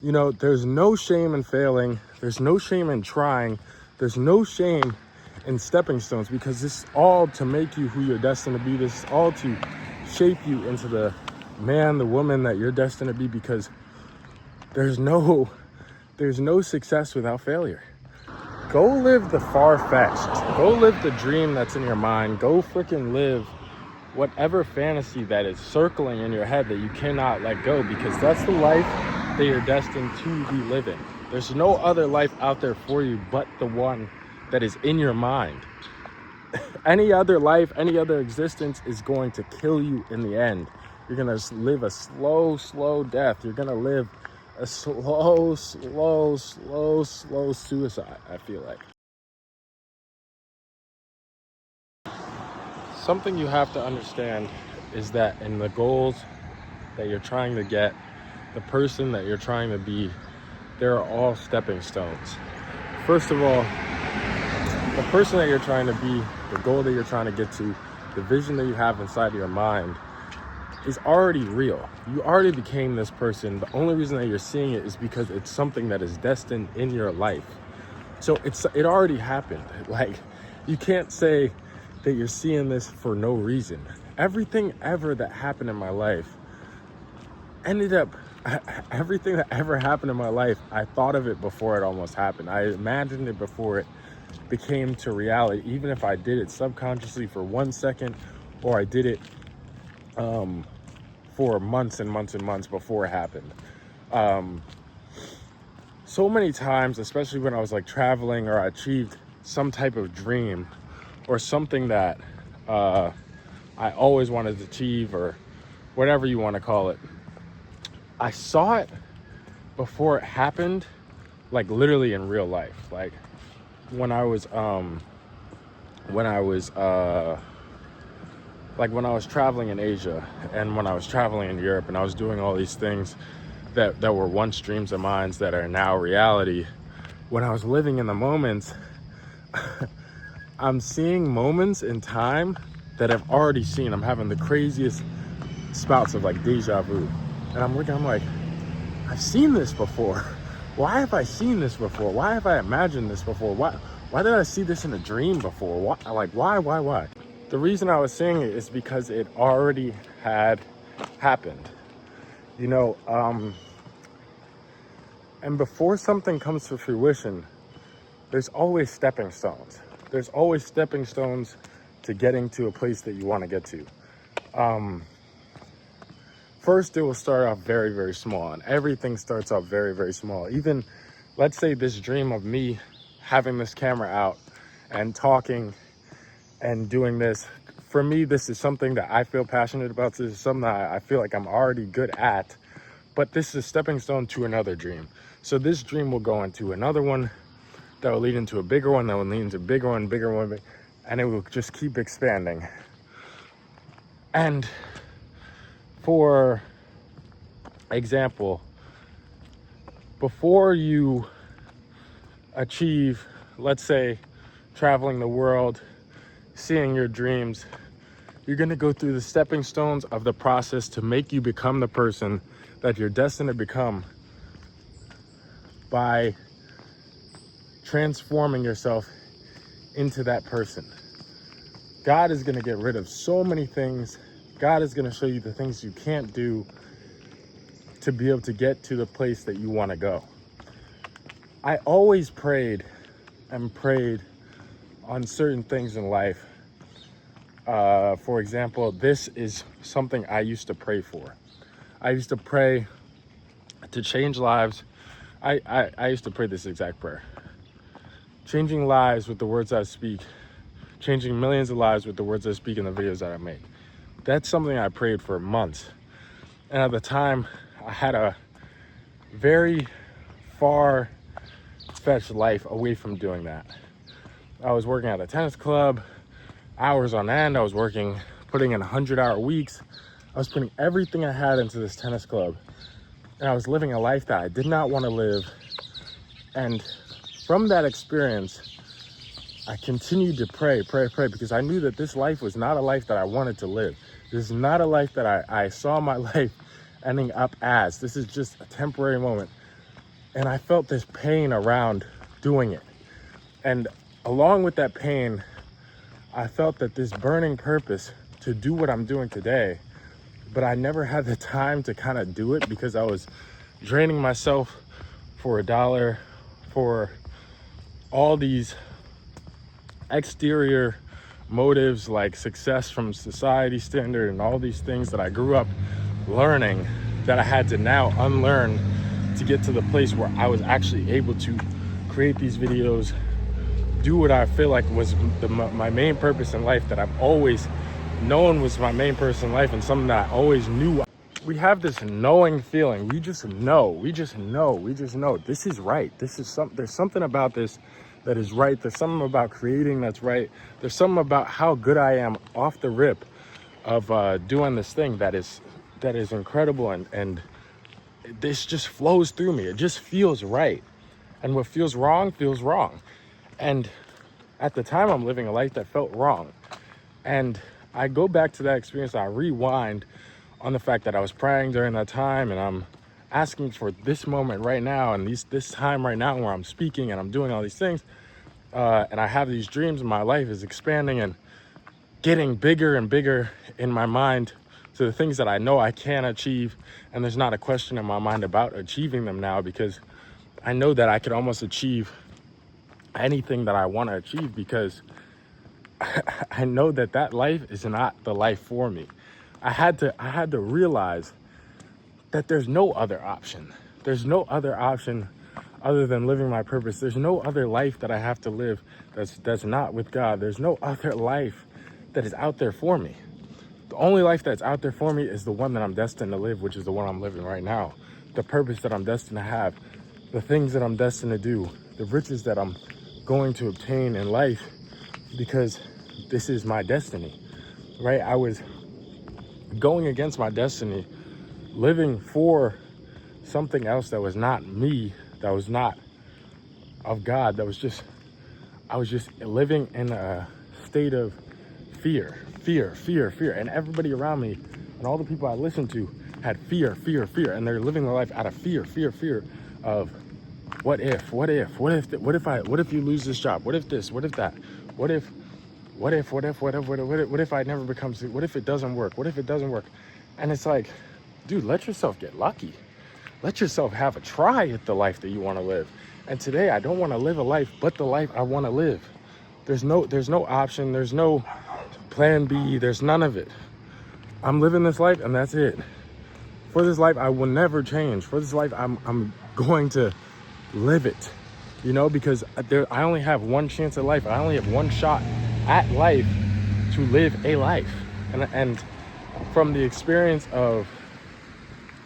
You know, there's no shame in failing. There's no shame in trying. There's no shame in stepping stones, because this is all to make you who you're destined to be. This is all to shape you into the man, the woman that you're destined to be, because there's no success without failure. Go live the far-fetched. Go live the dream that's in your mind. Go freaking live whatever fantasy that is circling in your head that you cannot let go, because that's the life that you're destined to be living. There's no other life out there for you but the one that is in your mind. Any other life, any other existence is going to kill you in the end. You're going to live a slow death. You're going to live a slow suicide, I feel like. Something you have to understand is that in the goals that you're trying to get, the person that you're trying to be, they're all stepping stones. First of all, the person that you're trying to be, the goal that you're trying to get to, the vision that you have inside of your mind is already real. You already became this person. The only reason that you're seeing it is because it's something that is destined in your life. So it already happened. Like, you can't say that you're seeing this for no reason. Everything ever that happened in my life everything that ever happened in my life, I thought of it before it almost happened. I imagined it before it became to reality, even if I did it subconsciously for 1 second, or I did it for months and months and months before it happened. So many times, especially when I was like traveling, or I achieved some type of dream or something that I always wanted to achieve, or whatever you want to call it, I saw it before it happened, like literally in real life. Like when I was traveling in Asia, and when I was traveling in Europe, and I was doing all these things that were once dreams of mine that are now reality. When I was living in the moments, I'm seeing moments in time that I've already seen. I'm having the craziest spouts of like deja vu. And I'm like, I've seen this before. Why have I seen this before? Why have I imagined this before? Why did I see this in a dream before? Why? The reason I was seeing it is because it already had happened. You know, and before something comes to fruition, there's always stepping stones. There's always stepping stones to getting to a place that you want to get to. First, it will start off very, very small, and everything starts off very, very small. Even, let's say this dream of me having this camera out and talking and doing this, for me, this is something that I feel passionate about. This is something that I feel like I'm already good at, but this is a stepping stone to another dream. So this dream will go into another one that will lead into a bigger one, that will lead into a bigger one, and it will just keep expanding. And for example, before you achieve, let's say, traveling the world, seeing your dreams, you're going to go through the stepping stones of the process to make you become the person that you're destined to become by transforming yourself into that person. God is going to get rid of so many things. God is going to show you the things you can't do to be able to get to the place that you want to go. I always prayed on certain things in life. For example, this is something I used to pray for. I used to pray to change lives. I used to pray this exact prayer. Changing lives with the words I speak. Changing millions of lives with the words I speak in the videos that I make. That's something I prayed for months. And at the time, I had a very far-fetched life away from doing that. I was working at a tennis club, hours on end. I was putting in 100-hour weeks. I was putting everything I had into this tennis club. And I was living a life that I did not want to live. And from that experience, I continued to pray, because I knew that this life was not a life that I wanted to live. This is not a life that I saw my life ending up as. This is just a temporary moment. And I felt this pain around doing it. And along with that pain, I felt that this burning purpose to do what I'm doing today, but I never had the time to kind of do it because I was draining myself for a dollar, for all these exterior motives like success from society standard and all these things that I grew up learning that I had to now unlearn to get to the place where I was actually able to create these videos, do what I feel like was my main purpose in life, that I've always known was my main purpose in life, and something that I always knew. We have this knowing feeling. We just know this is right. There's something about this that is right. There's something about creating that's right. There's something about how good I am off the rip of doing this thing that is incredible, and this just flows through me. It just feels right. And what feels wrong. And at the time, I'm living a life that felt wrong. And I go back to that experience, I rewind on the fact that I was praying during that time, and I'm asking for this moment right now, and this time right now where I'm speaking and I'm doing all these things, and I have these dreams, and my life is expanding and getting bigger and bigger in my mind to the things that I know I can achieve. And there's not a question in my mind about achieving them now, because I know that I could almost achieve anything that I want to achieve, because I know that life is not the life for me. I had to realize that there's no other option. There's no other option other than living my purpose. There's no other life that I have to live that's not with God. There's no other life that is out there for me. The only life that's out there for me is the one that I'm destined to live, which is the one I'm living right now. The purpose that I'm destined to have, the things that I'm destined to do, the riches that I'm going to obtain in life, because this is my destiny, right? I was going against my destiny, living for something else that was not me, that was not of God, I was just living in a state of fear. And everybody around me and all the people I listened to had fear. And they're living their life out of fear of what if you lose this job? What if this? What if that? What if I never become, what if it doesn't work? And it's like, dude, let yourself get lucky. Let yourself have a try at the life that you want to live. And today I don't want to live a life but the life I want to live. There's no option, there's no plan B, there's none of it. I'm living this life and that's it. For this life I will never change. For this life I'm going to live it, because I only have one chance at life. I only have one shot at life to live a life. And from the experience of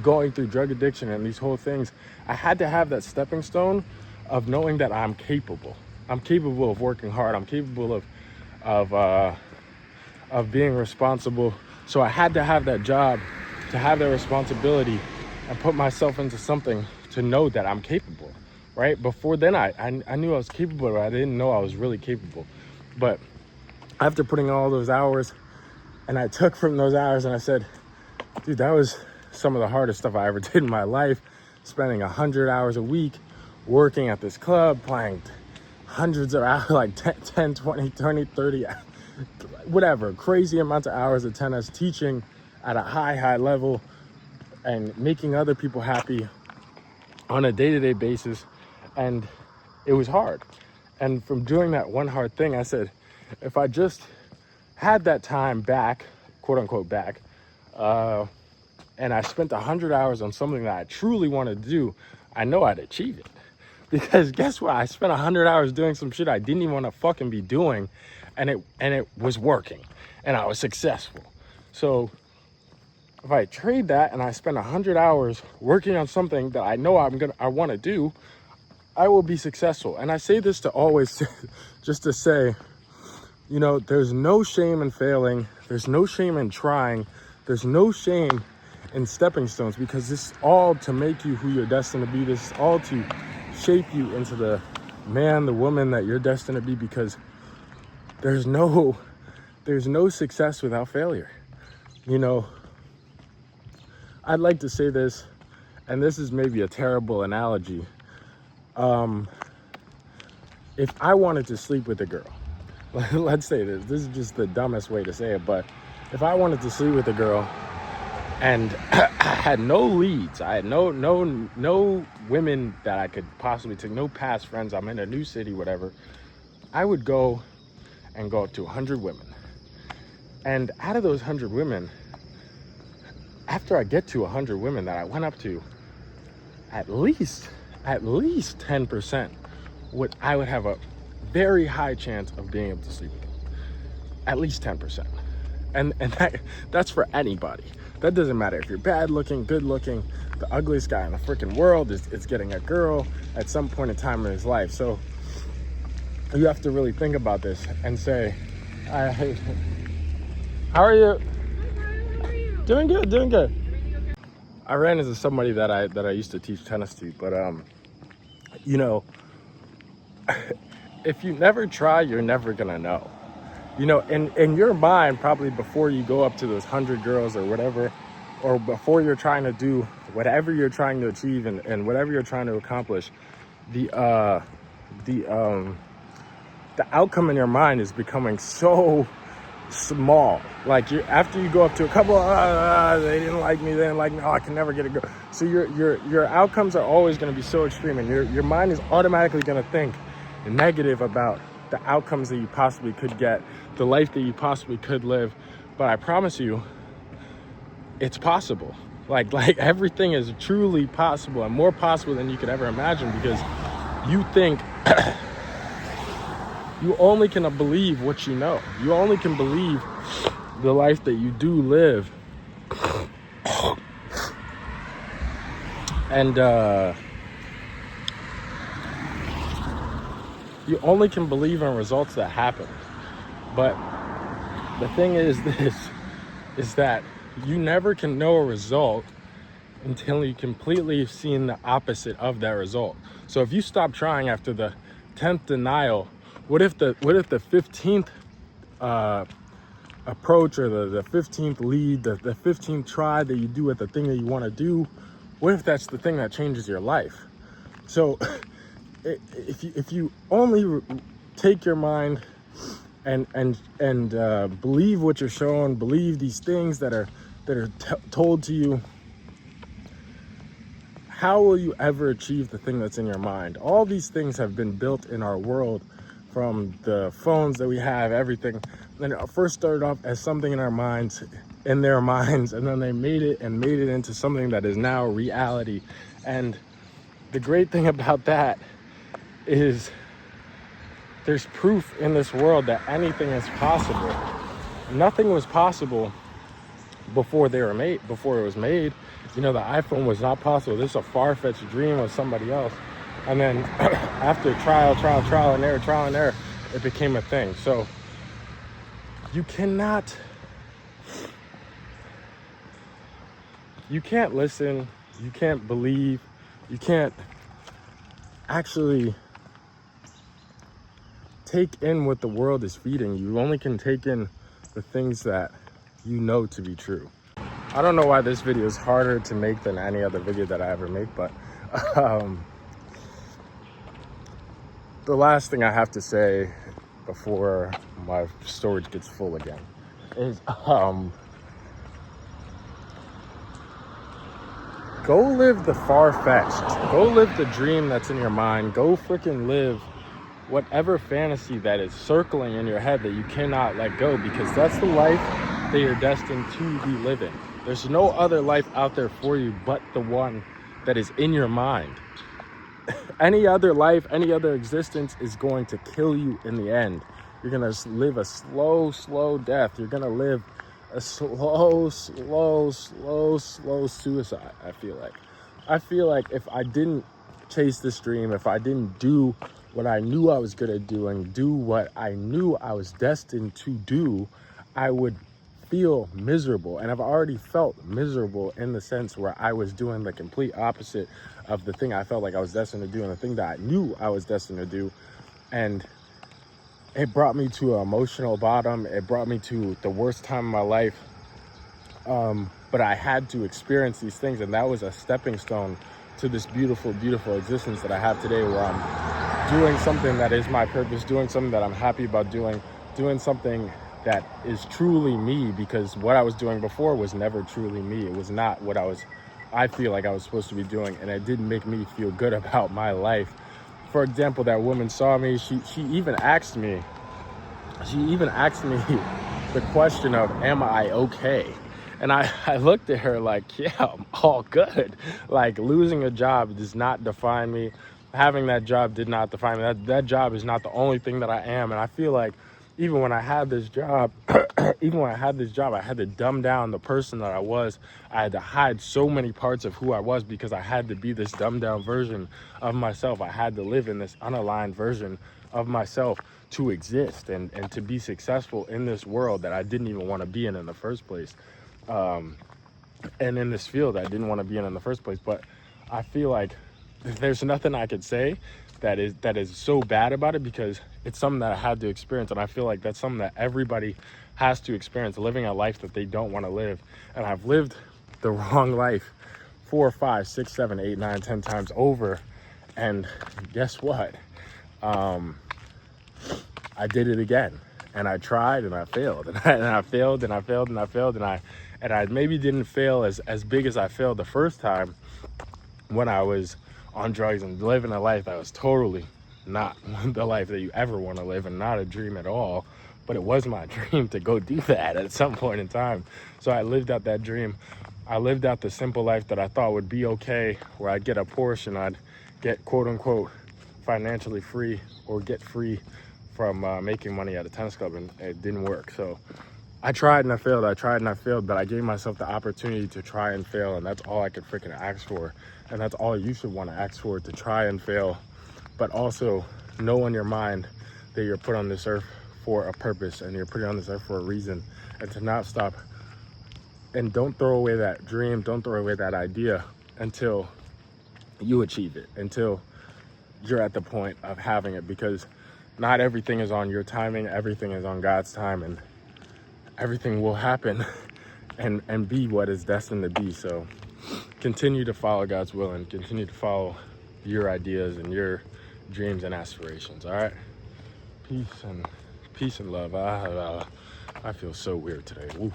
going through drug addiction and these whole things, I had to have that stepping stone of knowing that I'm capable. I'm capable of working hard. I'm capable of being responsible. So I had to have that job, to have that responsibility, and put myself into something to know that I'm capable, right? Before then, I knew I was capable, but I didn't know I was really capable. But after putting all those hours, and I took from those hours and I said, dude, that was some of the hardest stuff I ever did in my life, spending 100 hours a week working at this club, playing hundreds of hours, like 10, 20, 30, whatever, crazy amounts of hours of tennis, teaching at a high level and making other people happy on a day-to-day basis. And it was hard. And from doing that one hard thing, I said, if I just had that time back, quote unquote back, and I spent 100 hours on something that I truly wanted to do, I know I'd achieve it. Because guess what? I spent 100 hours doing some shit I didn't even want to fucking be doing, and it was working, and I was successful. So if I trade that and I spend 100 hours working on something that I know I want to do, I will be successful. And I say this to always just to say, there's no shame in failing. There's no shame in trying. There's no shame in stepping stones, because this is all to make you who you're destined to be. This is all to shape you into the man, the woman that you're destined to be, because there's no success without failure. I'd like to say this, and this is maybe a terrible analogy, If I wanted to sleep with a girl, let's say this is just the dumbest way to say it, but if I wanted to sleep with a girl and I had no leads, I had no women that I could possibly take, no past friends, I'm in a new city, whatever, I would go up to 100 women. And out of those 100 women, after I get to 100 women that I went up to, at least 10% I would have a very high chance of being able to sleep with them. At least 10%. And that's for anybody. That doesn't matter if you're bad looking, good looking, the ugliest guy in the freaking world is getting a girl at some point in time in his life. So you have to really think about this and say, how are you? How are you? Doing good. I ran into somebody that I used to teach tennis to, but you know, if you never try, you're never gonna know. You know, in your mind, probably before you go up to those 100 girls or whatever, or before you're trying to do whatever you're trying to achieve and whatever you're trying to accomplish, the outcome in your mind is becoming so small. Like after you go up to a couple, they didn't like me, oh, I can never get a girl. So your outcomes are always going to be so extreme, and your mind is automatically going to think negative about the outcomes that you possibly could get, the life that you possibly could live. But I promise you, it's possible. Like everything is truly possible, and more possible than you could ever imagine, because you think you only can believe what you know. You only can believe the life that you do live. And you only can believe in results that happen. But the thing is that you never can know a result until you completely have seen the opposite of that result. So if you stop trying after the 10th denial, what if the 15th approach, or the 15th lead, the 15th try that you do at the thing that you want to do, what if that's the thing that changes your life? So if you only take your mind and believe what you're shown, believe these things that are told to you, how will you ever achieve the thing that's in your mind? All these things have been built in our world, from the phones that we have, everything. And it first started off as something in their minds, and then they made it into something that is now reality. And the great thing about that is there's proof in this world that anything is possible. Nothing was possible before it was made. You know, the iPhone was not possible. This is a far-fetched dream of somebody else. And then after trial and error, it became a thing. So you can't listen, you can't believe, you can't actually take in what the world is feeding you. You only can take in the things that you know to be true. I don't know why this video is harder to make than any other video that I ever make, but the last thing I have to say before my storage gets full again is go live the far-fetched. Go live the dream that's in your mind. Go freaking live whatever fantasy that is circling in your head that you cannot let go, because that's the life that you're destined to be living. There's no other life out there for you but the one that is in your mind. Any other life, any other existence is going to kill you in the end. You're going to live a slow death. You're going to live a slow suicide, I feel like if I didn't chase this dream, if I didn't do what I knew I was good at doing, do what I knew I was destined to do, I would feel miserable. And I've already felt miserable in the sense where I was doing the complete opposite of the thing I felt like I was destined to do, and the thing that I knew I was destined to do. And it brought me to an emotional bottom. It brought me to the worst time of my life. But I had to experience these things, and that was a stepping stone to this beautiful, beautiful existence that I have today, where I'm doing something that is my purpose, doing something that I'm happy about doing something that is truly me, because what I was doing before was never truly me. It was not what I feel like I was supposed to be doing, and it didn't make me feel good about my life. For example, that woman saw me, she even asked me the question of, am I okay? And I looked at her like, yeah, I'm all good. Like, losing a job does not define me. Having that job did not define me. That job is not the only thing that I am. And I feel like even when I had this job, I had to dumb down the person that I was. I had to hide so many parts of who I was because I had to be this dumbed down version of myself. I had to live in this unaligned version of myself to exist and to be successful in this world that I didn't even want to be in the first place. And in this field I didn't want to be in the first place. But I feel like there's nothing I could say that is so bad about it, because it's something that I had to experience. And I feel like that's something that everybody has to experience, living a life that they don't want to live. And I've lived the wrong life 4, 5, 6, 7, 8, 9, 10 times over. And guess what? I did it again, and I tried and I failed, and I failed and I failed and I failed, and I maybe didn't fail as big as I failed the first time when I was on drugs and living a life that was totally not the life that you ever want to live, and not a dream at all. But it was my dream to go do that at some point in time. So I lived out that dream. I lived out the simple life that I thought would be okay, where I'd get a Porsche and I'd get quote unquote financially free, or get free from making money at a tennis club, and it didn't work. So I tried and I failed, but I gave myself the opportunity to try and fail, and that's all I could freaking ask for. And that's all you should want to ask for, to try and fail, but also know in your mind that you're put on this earth for a purpose, and you're put on this earth for a reason, and to not stop. And don't throw away that dream, don't throw away that idea until you achieve it, until you're at the point of having it, because not everything is on your timing, everything is on God's time, and everything will happen and be what is destined to be. So continue to follow God's will, and continue to follow your ideas and your dreams and aspirations. All right, peace and love. I feel so weird today. Woo.